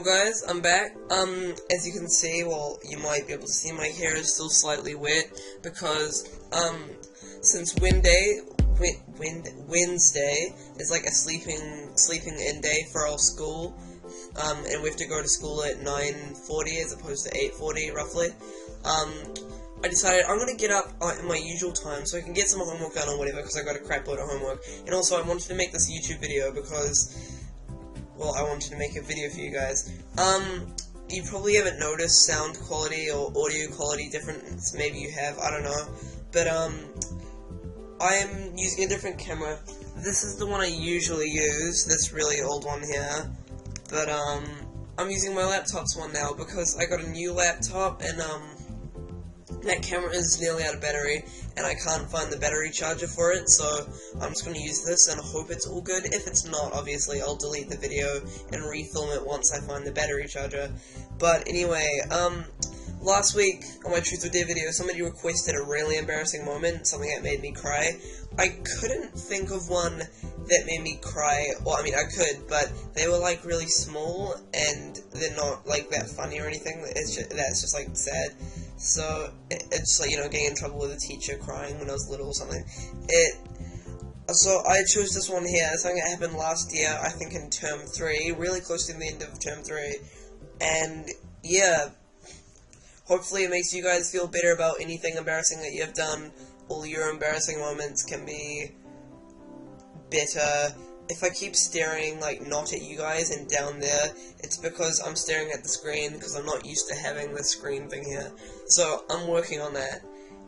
guys, I'm back. As you can see, well, you might be able to see my hair is still slightly wet because, since Wednesday is like a sleeping in day for our school, and we have to go to school at 9:40 as opposed to 8:40 roughly, I decided I'm gonna get up at my usual time so I can get some homework done or whatever, because I got a crap load of homework. And also I wanted to make this YouTube video because, well, I wanted to make a video for you guys. You probably haven't noticed sound quality or audio quality difference. Maybe you have, I don't know. But, I am using a different camera. This is the one I usually use, this really old one here. But, I'm using my laptop's one now because I got a new laptop and, that camera is nearly out of battery, and I can't find the battery charger for it, so I'm just going to use this and hope it's all good. If it's not, obviously, I'll delete the video and refilm it once I find the battery charger. But anyway, last week on my Truth or Dare video, somebody requested a really embarrassing moment, something that made me cry. I couldn't think of one that made me cry. Well, I mean, I could, but they were, like, really small, and they're not, like, that funny or anything. That's just, like, sad. So, it's like, you know, getting in trouble with a teacher crying when I was little or something. So I chose this one here, something that happened last year, I think in term 3, really close to the end of term 3, and, yeah, hopefully it makes you guys feel better about anything embarrassing that you've done. All your embarrassing moments can be better. If I keep staring, like, not at you guys and down there, it's because I'm staring at the screen, because I'm not used to having the screen thing here. So, I'm working on that.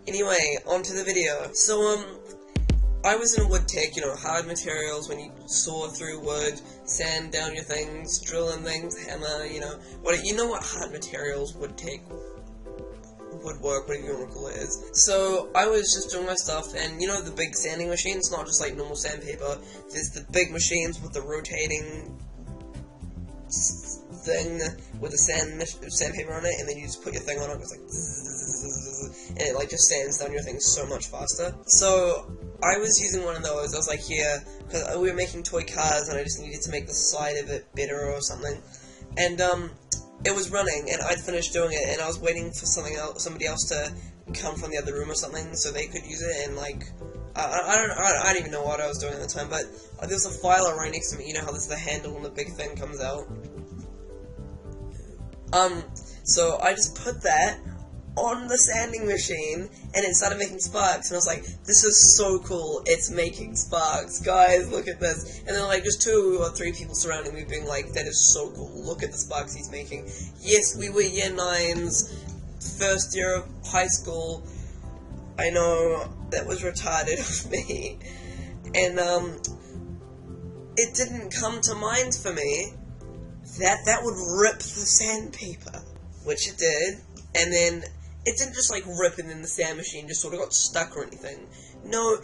Anyway, on to the video. So, I was in wood tech, you know, hard materials, when you saw through wood, sand down your things, drill in things, hammer, you know. You know what hard materials wood tech, woodwork, whatever you want to call it is. So, I was just doing my stuff, and you know the big sanding machines, not just like normal sandpaper, there's the big machines with the rotating thing with the sandpaper on it, and then you just put your thing on it, and it's like zzz, and it like just sands down your thing so much faster. So, I was using one of those. I was like, yeah, because we were making toy cars, and I just needed to make the side of it better or something, and it was running, and I'd finished doing it, and I was waiting for somebody else to come from the other room or something, so they could use it, and like, I don't even know what I was doing at the time, but there was a filer right next to me. You know how there's the handle and the big thing comes out? So I just put that on the sanding machine, and it started making sparks, and I was like, this is so cool, it's making sparks, guys, look at this. And then like, just 2 or 3 people surrounding me being like, that is so cool, look at the sparks he's making. Yes, we were year 9s, first year of high school. I know, that was retarded of me. And, it didn't come to mind for me that would rip the sandpaper, which it did, and then it didn't just, like, rip and then the sand machine just sort of got stuck or anything. No,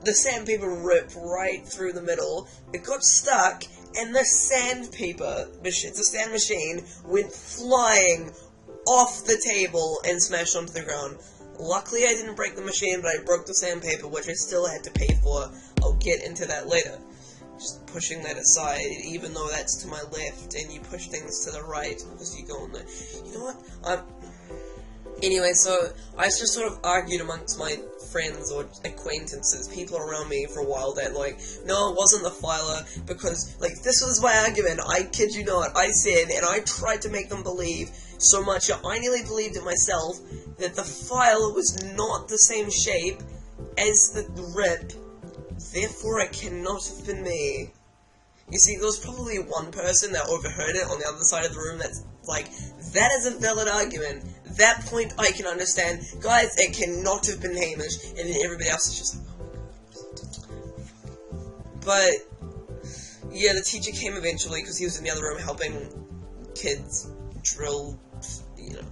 the sandpaper ripped right through the middle, it got stuck, and the sand machine went flying off the table and smashed onto the ground. Luckily, I didn't break the machine, but I broke the sandpaper, which I still had to pay for. I'll get into that later. Just pushing that aside, even though that's to my left, and you push things to the right, because you go on the... You know what? Anyway, so I just sort of argued amongst my friends or acquaintances, people around me for a while that, like, no, it wasn't the filer, because, like, this was my argument, I kid you not, I said, and I tried to make them believe so much, I nearly believed it myself, that the filer was not the same shape as the rip, therefore it cannot have been me. You see, there was probably one person that overheard it on the other side of the room that's like, that is a valid argument. That point I can understand. Guys, it cannot have been Hamish. And then everybody else is just like, oh my god. But, yeah, the teacher came eventually because he was in the other room helping kids drill, you know.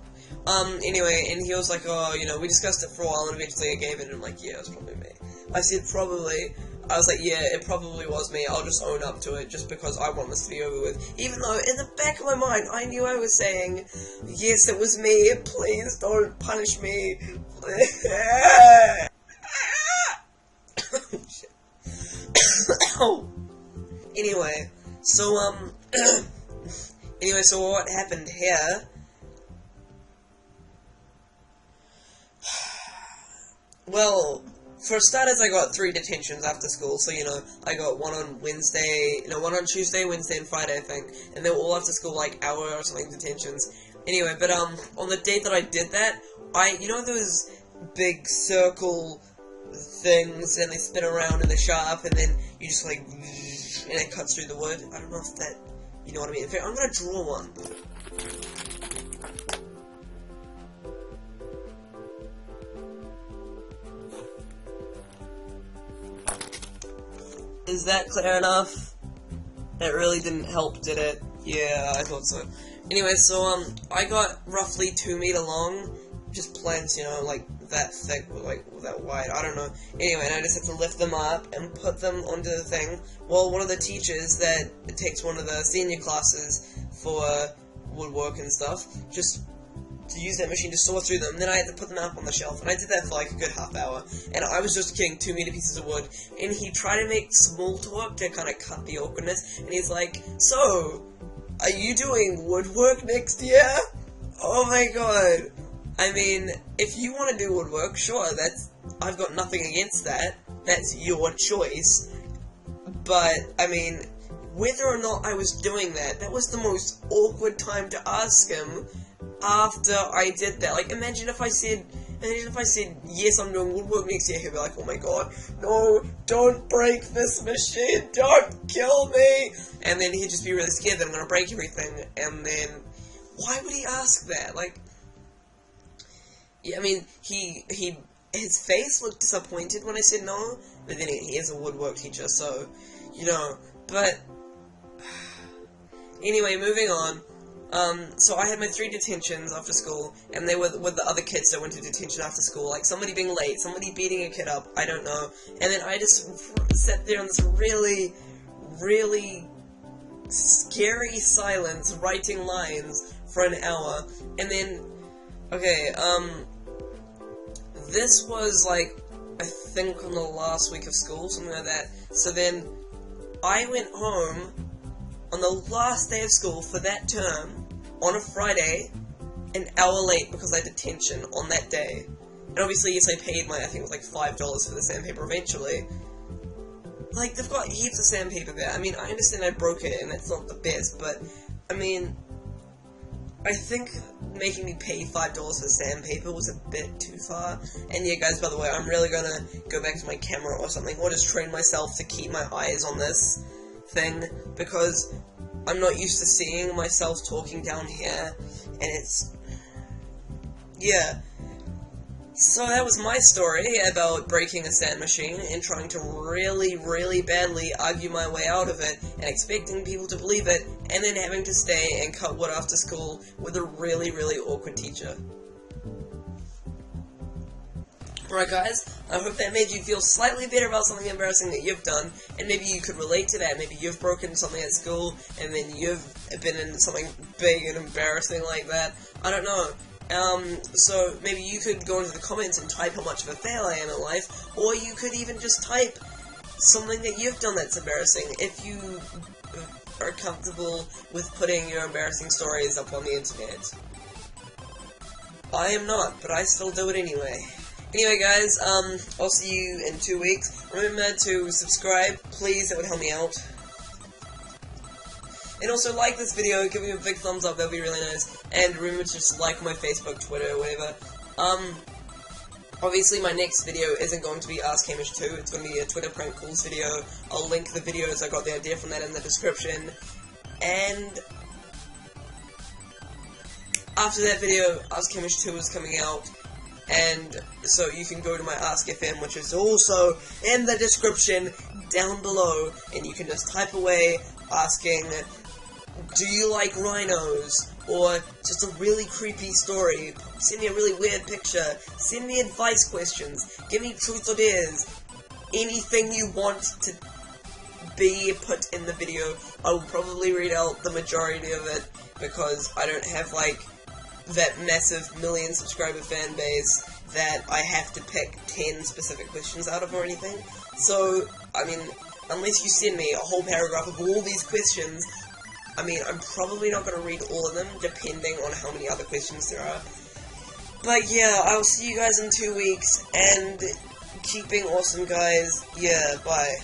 Anyway, and he was like, oh, you know, we discussed it for a while and eventually I gave it, and I'm like, yeah, it was probably me. I said probably. I was like, yeah, it probably was me, I'll just own up to it, just because I want this to be over with. Even though, in the back of my mind, I knew I was saying, yes, it was me, please don't punish me. Anyway, so, Anyway, so what happened here... Well, for starters, I got 3 detentions after school, so, you know, I got one on Wednesday, one on Tuesday, Wednesday, and Friday, I think, and they were all after school, like, hour or something detentions. Anyway, but, on the day that I did that, you know those big circle things, and they spin around and they're sharp, and then you just, like, and it cuts through the wood? I don't know if that, you know what I mean? In fact, I'm gonna draw one. Is that clear enough? That really didn't help, did it? Yeah, I thought so. Anyway, so, I got roughly 2 meter long, just planks, you know, like, that thick, like, that wide, I don't know. Anyway, and I just had to lift them up and put them onto the thing. Well, one of the teachers that takes one of the senior classes for woodwork and stuff, just to use that machine to saw through them, then I had to put them up on the shelf, and I did that for like a good half hour, and I was just getting 2 meter pieces of wood, and he tried to make small talk to kind of cut the awkwardness, and he's like, so, are you doing woodwork next year? Oh my god. I mean, if you want to do woodwork, sure, I've got nothing against that, that's your choice, but, I mean, whether or not I was doing that, that was the most awkward time to ask him, after I did that. Like, imagine if I said, yes, I'm doing woodwork next year, he'd be like, oh my god, no, don't break this machine, don't kill me, and then he'd just be really scared that I'm gonna break everything, and then, why would he ask that? Like, yeah, I mean, his face looked disappointed when I said no, but then he is a woodwork teacher, so, you know, but, anyway, moving on. So I had my 3 detentions after school, and they were with the other kids that went to detention after school, like somebody being late, somebody beating a kid up, I don't know, and then I just sat there in this really, really scary silence, writing lines for an hour, and then, okay, this was, like, I think on the last week of school, something like that, so then I went home on the last day of school for that term, on a Friday, an hour late because I had detention on that day. And obviously, yes, I paid I think it was like $5 for the sandpaper eventually. Like, they've got heaps of sandpaper there. I mean, I understand I broke it and it's not the best, but, I mean, I think making me pay $5 for sandpaper was a bit too far. And yeah, guys, by the way, I'm really gonna go back to my camera or something, or just train myself to keep my eyes on this thing, because I'm not used to seeing myself talking down here, and it's, yeah. So that was my story about breaking a sand machine and trying to really, really badly argue my way out of it, and expecting people to believe it, and then having to stay and cut wood after school with a really, really awkward teacher. Alright guys, I hope that made you feel slightly better about something embarrassing that you've done, and maybe you could relate to that. Maybe you've broken something at school, and then you've been in something big and embarrassing like that. I don't know. So maybe you could go into the comments and type how much of a fail I am in life, or you could even just type something that you've done that's embarrassing, if you are comfortable with putting your embarrassing stories up on the internet. I am not, but I still do it anyway. Anyway guys, I'll see you in 2 weeks. Remember to subscribe, please, that would help me out. And also like this video, give me a big thumbs up, that would be really nice. And remember to just like my Facebook, Twitter, whatever. Obviously my next video isn't going to be Ask Hamish 2, it's going to be a Twitter prank calls video. I'll link the videos, I got the idea from that in the description. And after that video, Ask Hamish 2 is coming out. And so you can go to my Ask FM, which is also in the description down below, and you can just type away asking, do you like rhinos? Or just a really creepy story, send me a really weird picture, send me advice questions, give me truth or dares, anything you want to be put in the video. I will probably read out the majority of it, because I don't have, like, that massive million subscriber fan base that I have to pick 10 specific questions out of or anything. So, I mean, unless you send me a whole paragraph of all these questions, I mean, I'm probably not going to read all of them, depending on how many other questions there are. But yeah, I'll see you guys in 2 weeks, and keep being awesome, guys. Yeah, bye.